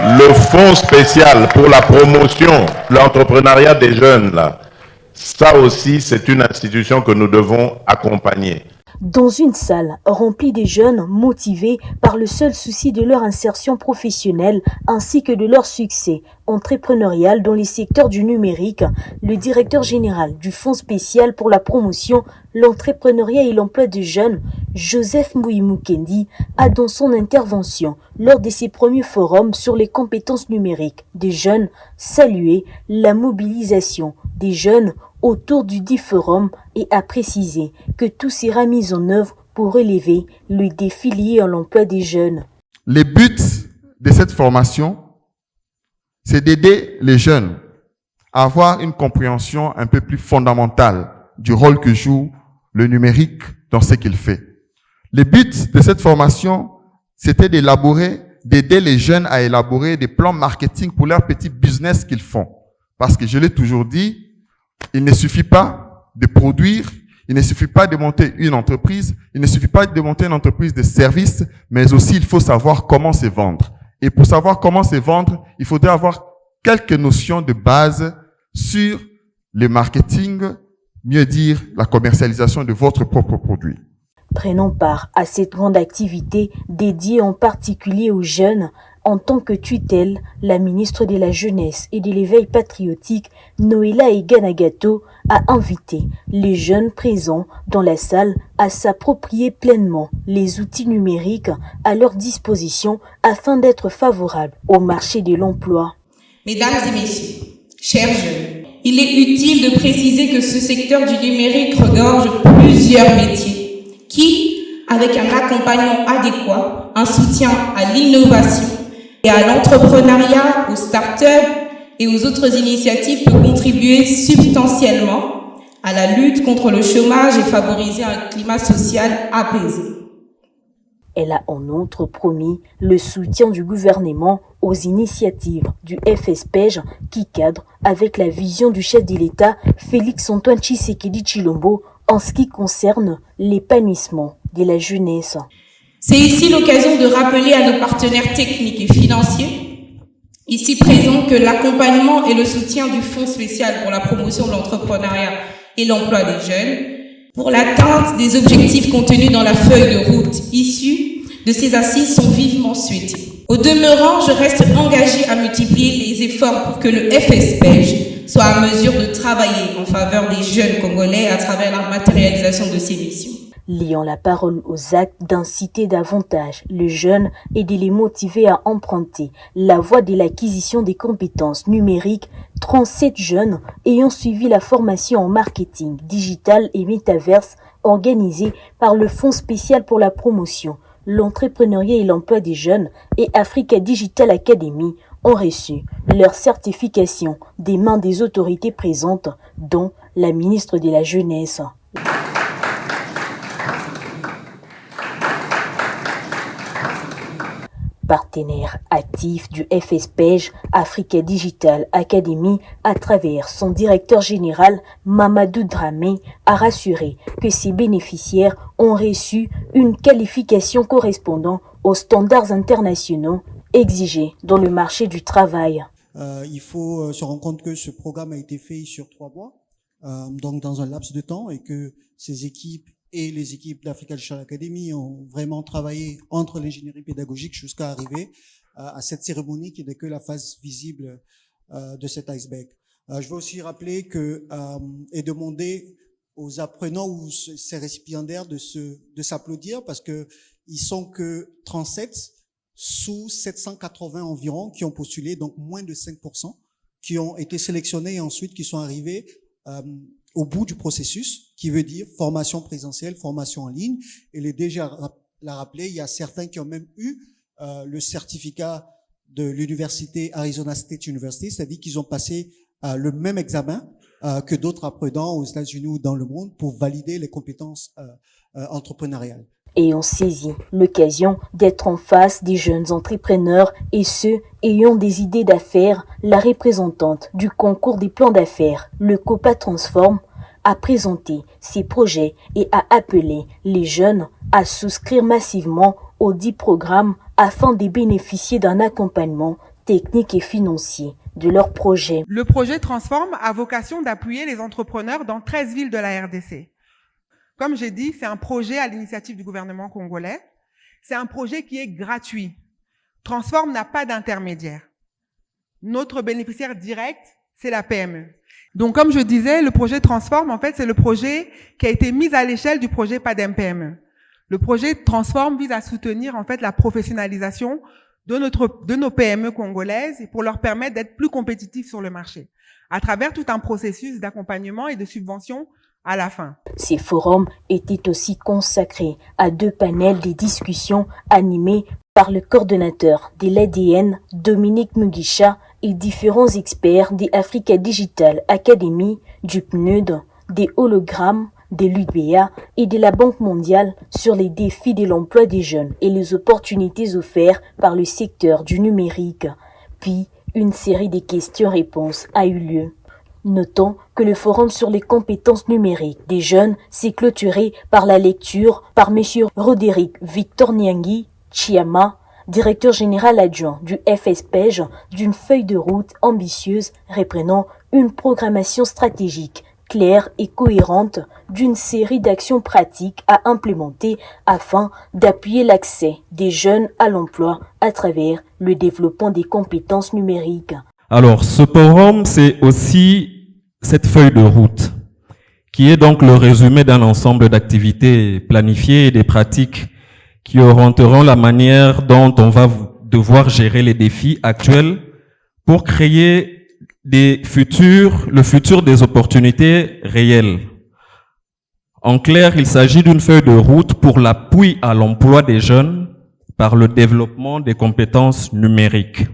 Le fonds spécial pour la promotion de l'entrepreneuriat des jeunes, là, ça aussi, c'est une institution que nous devons accompagner. Dans une salle remplie de jeunes motivés par le seul souci de leur insertion professionnelle ainsi que de leur succès entrepreneurial dans les secteurs du numérique, le directeur général du Fonds spécial pour la promotion, l'entrepreneuriat et l'emploi des jeunes, Joseph Mouimukendi, a dans son intervention lors de ses premiers forums sur les compétences numériques des jeunes salué la mobilisation des jeunes autour du dit forum et a précisé que tout sera mis en œuvre pour relever le défi lié à l'emploi des jeunes. Les buts de cette formation, c'est d'aider les jeunes à avoir une compréhension un peu plus fondamentale du rôle que joue le numérique dans ce qu'il fait. Les buts de cette formation, c'était d'aider les jeunes à élaborer des plans marketing pour leur petit business qu'ils font. Parce que je l'ai toujours dit, il ne suffit pas de produire, il ne suffit pas de monter une entreprise, il ne suffit pas de monter une entreprise de services, mais aussi il faut savoir comment se vendre. Et pour savoir comment se vendre, il faudrait avoir quelques notions de base sur le marketing, mieux dire la commercialisation de votre propre produit. Prenant part à cette grande activité dédiée en particulier aux jeunes, en tant que tutelle, la ministre de la Jeunesse et de l'Éveil patriotique, Noéla Eganagato, a invité les jeunes présents dans la salle à s'approprier pleinement les outils numériques à leur disposition afin d'être favorables au marché de l'emploi. Mesdames et messieurs, chers jeunes, il est utile de préciser que ce secteur du numérique regorge plusieurs métiers qui, avec un accompagnement adéquat, un soutien à l'innovation et à l'entrepreneuriat, aux startups et aux autres initiatives, peut contribuer substantiellement à la lutte contre le chômage et favoriser un climat social apaisé. Elle a en outre promis le soutien du gouvernement aux initiatives du FSPEJ qui cadrent avec la vision du chef de l'État Félix-Antoine Tshisekedi Tshilombo en ce qui concerne l'épanouissement de la jeunesse. C'est ici l'occasion de rappeler à nos partenaires techniques et financiers, ici présents, que l'accompagnement et le soutien du Fonds spécial pour la promotion de l'entrepreneuriat et l'emploi des jeunes, pour l'atteinte des objectifs contenus dans la feuille de route issue de ces assises, sont vivement souhaités. Au demeurant, je reste engagée à multiplier les efforts pour que le FSPEJ soit à mesure de travailler en faveur des jeunes Congolais à travers la matérialisation de ces missions. Liant la parole aux actes d'inciter davantage les jeunes et de les motiver à emprunter la voie de l'acquisition des compétences numériques, 37 jeunes ayant suivi la formation en marketing digital et métaverse organisée par le Fonds spécial pour la promotion, l'entrepreneuriat et l'emploi des jeunes et Africa Digital Academy ont reçu leur certification des mains des autorités présentes, dont la ministre de la Jeunesse. Partenaire actif du FSPEJ, Africa Digital Academy, à travers son directeur général Mamadou Dramé, a rassuré que ses bénéficiaires ont reçu une qualification correspondant aux standards internationaux exigés dans le marché du travail. Il faut se rendre compte que ce programme a été fait sur 3 mois, donc dans un laps de temps, et que ces équipes et les équipes d'Africa Digital Academy ont vraiment travaillé entre l'ingénierie pédagogique jusqu'à arriver à cette cérémonie qui n'est que la face visible de cet iceberg. Je veux aussi rappeler que et demander aux apprenants ou ces récipiendaires de s'applaudir parce que ils sont que 37 sous 780 environ qui ont postulé, donc moins de 5%, qui ont été sélectionnés et ensuite qui sont arrivés au bout du processus, qui veut dire formation présentielle, formation en ligne. Et les déjà l'a rappelé, il y a certains qui ont même eu le certificat de l'université Arizona State University, c'est-à-dire qu'ils ont passé le même examen que d'autres apprenants aux États-Unis ou dans le monde pour valider les compétences entrepreneuriales. Et ont saisi l'occasion d'être en face des jeunes entrepreneurs et ceux ayant des idées d'affaires. La représentante du concours des plans d'affaires, le COPA Transform, a présenté ses projets et a appelé les jeunes à souscrire massivement aux 10 programmes afin de bénéficier d'un accompagnement techniques et financiers de leur projet. Le projet Transform a vocation d'appuyer les entrepreneurs dans 13 villes de la RDC. Comme j'ai dit, c'est un projet à l'initiative du gouvernement congolais. C'est un projet qui est gratuit. Transform n'a pas d'intermédiaire. Notre bénéficiaire direct, c'est la PME. Donc, comme je disais, le projet Transform, en fait, c'est le projet qui a été mis à l'échelle du projet PADEM PME. Le projet Transform vise à soutenir, en fait, la professionnalisation de nos PME congolaises et pour leur permettre d'être plus compétitifs sur le marché, à travers tout un processus d'accompagnement et de subvention à la fin. Ces forums étaient aussi consacrés à 2 panels de discussions animés par le coordonnateur de l'ADN, Dominique Mugisha, et différents experts de Africa Digital Academy, du PNUD, des hologrammes, de l'UBA et de la Banque mondiale sur les défis de l'emploi des jeunes et les opportunités offertes par le secteur du numérique. Puis, une série de questions-réponses a eu lieu. Notons que le forum sur les compétences numériques des jeunes s'est clôturé par la lecture par M. Roderick Victor Niangui Chiama, directeur général adjoint du FSPEJ, d'une feuille de route ambitieuse reprenant une programmation stratégique claire et cohérente d'une série d'actions pratiques à implémenter afin d'appuyer l'accès des jeunes à l'emploi à travers le développement des compétences numériques. Alors, ce forum, c'est aussi cette feuille de route qui est donc le résumé d'un ensemble d'activités planifiées et des pratiques qui orienteront la manière dont on va devoir gérer les défis actuels pour créer le futur des opportunités réelles. En clair, il s'agit d'une feuille de route pour l'appui à l'emploi des jeunes par le développement des compétences numériques.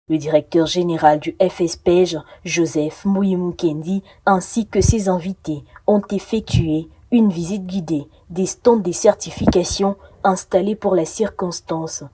Le directeur général du FSPEJ, Joseph Mouyimukendi, ainsi que ses invités ont effectué une visite guidée des stands des certifications installés pour la circonstance.